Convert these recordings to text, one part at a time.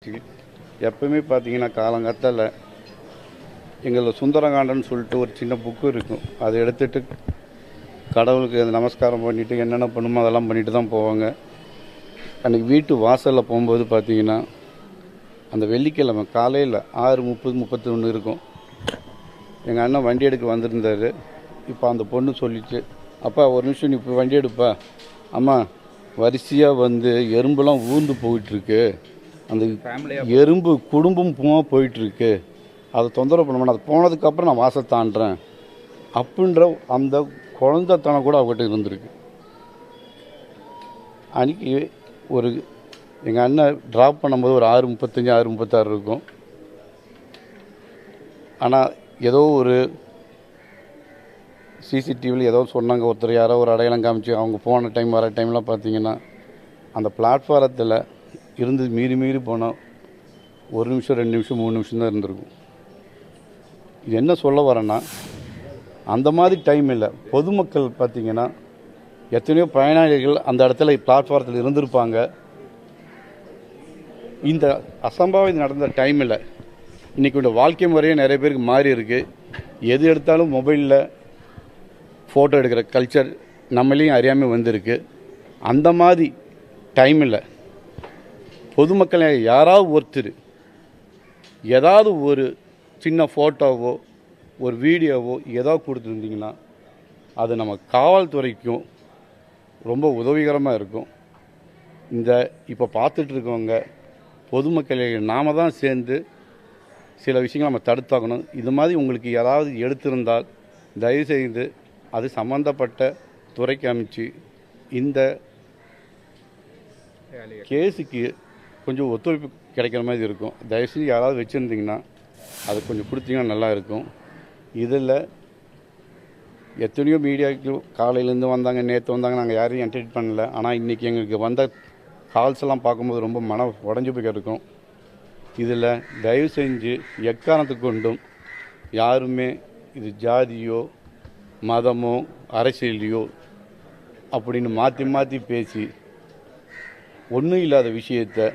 District. எப்பவுமே பார்த்தீங்கன்னா காலங்காத்தால எங்களில் சுந்தரகாண்டன்னு சொல்லிட்டு ஒரு சின்ன புக்கு இருக்கும். அதை எடுத்துகிட்டு கடவுளுக்கு நமஸ்காரம் பண்ணிவிட்டு என்னென்ன பண்ணுமோ அதெல்லாம் பண்ணிட்டு தான் போவாங்க. அன்றைக்கி வீட்டு வாசலில் போகும்போது பார்த்தீங்கன்னா அந்த வெள்ளிக்கிழமை காலையில் 6:30-31 இருக்கும். எங்கள் அண்ணன் வண்டி எடுக்க வந்திருந்தார். இப்போ அந்த பொண்ணு சொல்லிச்சு, அப்பா ஒரு நிமிஷம் நீ இப்போ வண்டி எடுப்பா, அம்மா வரிசையாக வந்து எறும்புலாம் ஊர்ந்து போயிட்டுருக்கு, அந்த எறும்பு குடும்பம் போயிட்டுருக்கு, அதை தொந்தரவு பண்ண மாட்டேன், அது போனதுக்கப்புறம் நான் வாசல் தாண்டுறேன் அப்படின்ற அந்த குழந்தைத்தனம் கூட அவங்ககிட்ட இருந்திருக்கு. அன்றைக்கி ஒரு எங்கள் அண்ணன் ட்ராப் பண்ணும்போது ஒரு 6:35 6:36 இருக்கும். ஆனால் ஏதோ ஒரு சிசிடிவியில் ஏதோ சொன்னாங்க, ஒருத்தர் யாரோ ஒரு அடையாளம் காமிச்சு அவங்க போன டைம் வர டைம்லாம் பார்த்தீங்கன்னா அந்த பிளாட்ஃபாரத்தில் இருந்து மீறி போனால் 1 நிமிஷம் 2 நிமிஷம் 3 நிமிஷம் தான் இருந்திருக்கும். இது என்ன சொல்ல வரேன்னா, அந்த மாதிரி டைம் இல்லை. பொதுமக்கள் பார்த்திங்கன்னா எத்தனையோ பயனாளிகள் அந்த இடத்துல பிளாட்ஃபாரத்தில் இருந்திருப்பாங்க. இந்த அசம்பாவிதம் நடந்த டைமில் இன்றைக்கி இந்த வாழ்க்கை முறையே நிறைய பேருக்கு மாறி இருக்குது. எது எடுத்தாலும் மொபைலில் ஃபோட்டோ எடுக்கிற கல்ச்சர் நம்மளையும் அறியாமல் வந்திருக்கு. அந்த மாதிரி டைமில் பொதுமக்களை யாராவது ஒருத்தர் ஏதாவது ஒரு சின்ன ஃபோட்டோவோ ஒரு வீடியோவோ ஏதாவது கொடுத்துருந்தீங்கன்னா அது நம்ம காவல்துறைக்கும் ரொம்ப உதவிகரமாக இருக்கும். இந்த இப்போ பார்த்துட்ருக்கவங்க பொதுமக்களை நாம் தான் சேர்ந்து சில விஷயங்கள் நம்ம தடுத்தாக்கணும். இது மாதிரி உங்களுக்கு யாராவது எடுத்திருந்தால் தயவுசெய்து அது சம்மந்தப்பட்ட துறைக்கு அமைச்சு இந்த கேஸுக்கு கொஞ்சம் ஒத்துழைப்பு கிடைக்கிற மாதிரி இருக்கும். தயவுசெய்து யாராவது வச்சுருந்தீங்கன்னா அது கொஞ்சம் கொடுத்தீங்கன்னா நல்லா இருக்கும். இதில் எத்தனையோ மீடியாவுக்கு காலையிலேருந்து வந்தாங்க, நேற்று வந்தாங்க, நாங்கள் யாரையும் என்டர்டெயின் பண்ணல. ஆனால் இன்றைக்கி எங்களுக்கு வந்த கால்ஸ் எல்லாம் பார்க்கும்போது ரொம்ப உடஞ்சி போய் இருக்கும். இதில் தயவு செஞ்சு எக்காரணத்துக்கு கொண்டும் யாருமே இது ஜாதியோ மதமோ அரசியலையோ அப்படின்னு மாற்றி பேசி ஒன்றும் இல்லாத விஷயத்தை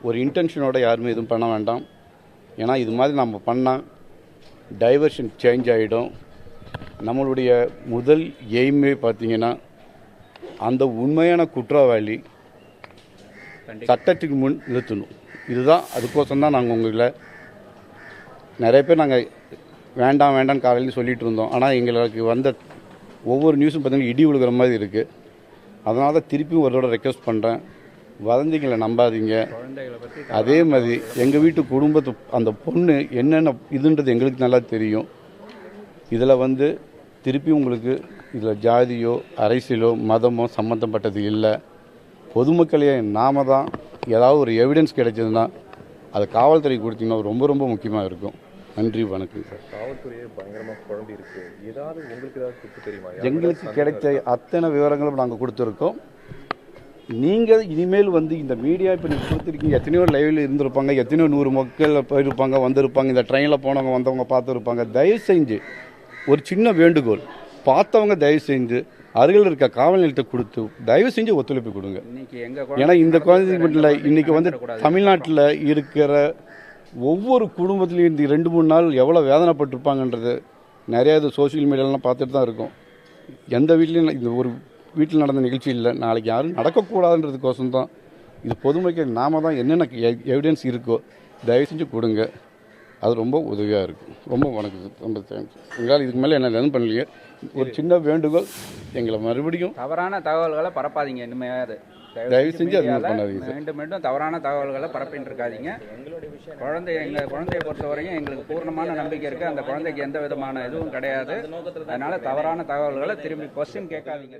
ஒரு இன்டென்ஷனோட யாருமே எதுவும் பண்ண வேண்டாம். ஏன்னா இது மாதிரி நம்ம பண்ணால் டைவர்ஷன் சேஞ்ச் ஆகிடும். நம்மளுடைய முதல் எய்மே பார்த்திங்கன்னா அந்த உண்மையான குற்றவாளி சட்டத்துக்கு முன் நிறுத்தணும். இதுதான், அதுக்கோசம் தான் நாங்கள் உங்களை நிறைய பேர் நாங்கள் வேண்டான்னு காலையில் சொல்லிகிட்டு இருந்தோம். ஆனால் எங்களுக்கு வந்த ஒவ்வொரு நியூஸும் பார்த்திங்கன்னா இடி விழுகிற மாதிரி இருக்குது. அதனால தான் திருப்பியும் ஒரு தடவை ரெக்வஸ்ட் பண்ணுறேன், வதந்திங்களை நம்பாதீங்க. அதே மாதிரி எங்கள் வீட்டு குடும்பத்து அந்த பொண்ணு என்னென்ன இதுன்றது எங்களுக்கு நல்லா தெரியும். இதில் வந்து திருப்பி உங்களுக்கு இதில் ஜாதியோ அரசியலோ மதமோ சம்மந்தப்பட்டது இல்லை. பொதுமக்களையே நாம தான் ஏதாவது ஒரு எவிடன்ஸ் கிடைச்சதுன்னா அதை காவல்துறைக்கு கொடுத்தீங்கன்னா ரொம்ப முக்கியமாக இருக்கும். நன்றி, வணக்கம் சார். காவல்துறையே பயங்கரமாக குழம்பி இருக்கு. ஏதாவது உங்களுக்கு ஏதாவது தெரியுமா? எங்களுக்கு கிடைச்ச அத்தனை விவரங்களும் நாங்கள் கொடுத்துருக்கோம். நீங்கள் இனிமேல் வந்து இந்த மீடியா இப்போ நீங்கள் கொடுத்துருக்கீங்க, எத்தனையோ லைவில் இருந்திருப்பாங்க, எத்தனையோ 100 மக்கள் போயிருப்பாங்க, வந்திருப்பாங்க, இந்த ட்ரெயினில் போனவங்க வந்தவங்க பார்த்துருப்பாங்க. தயவு செஞ்சு ஒரு சின்ன வேண்டுகோள், பார்த்தவங்க தயவு செஞ்சு அருகில் இருக்க காவல் நிலையத்தை கொடுத்து தயவு செஞ்சு ஒத்துழைப்பு கொடுங்க. ஏன்னா இந்த குழந்தைங்க மட்டும் இல்லை, இன்றைக்கி வந்து தமிழ்நாட்டில் இருக்கிற ஒவ்வொரு குடும்பத்துலேயும் இந்த 2-3 நாள் எவ்வளோ வேதனைப்பட்டிருப்பாங்கன்றது நிறையா இது சோசியல் மீடியாலலாம் பார்த்துட்டு தான் இருக்கும். எந்த வீட்லேயும் இந்த ஒரு வீட்டில் நடந்த நிகழ்ச்சி இல்லை, நாளைக்கு யாரும் நடக்கக்கூடாதுன்றதுக்கோசம் தான் இது. பொதுமக்கள் நாம தான் என்னென்ன எவிடன்ஸ் இருக்கோ தயவு செஞ்சு கொடுங்க. அது ரொம்ப உதவியாக இருக்கும். ரொம்ப வணக்கம், ரொம்ப தேங்க்ஸ். எங்களால் இதுக்கு மேலே என்ன ரன் பண்ணலையே, ஒரு சின்ன வேண்டுகோள், எங்களை மறுபடியும் தவறான தகவல்களை பரப்பாதீங்க. இனிமையாவது தயவு செஞ்சு அது பண்ணாதீங்க. மீண்டும் தவறான தகவல்களை பரப்பின்னு இருக்காதீங்க. எங்கள் குழந்தையை பொறுத்தவரையும் எங்களுக்கு பூர்ணமான நம்பிக்கை இருக்குது. அந்த குழந்தைக்கு எந்த விதமான இதுவும் கிடையாது. அதனால தவறான தகவல்களை திரும்பி கொஸ்டின் கேட்காதீங்க.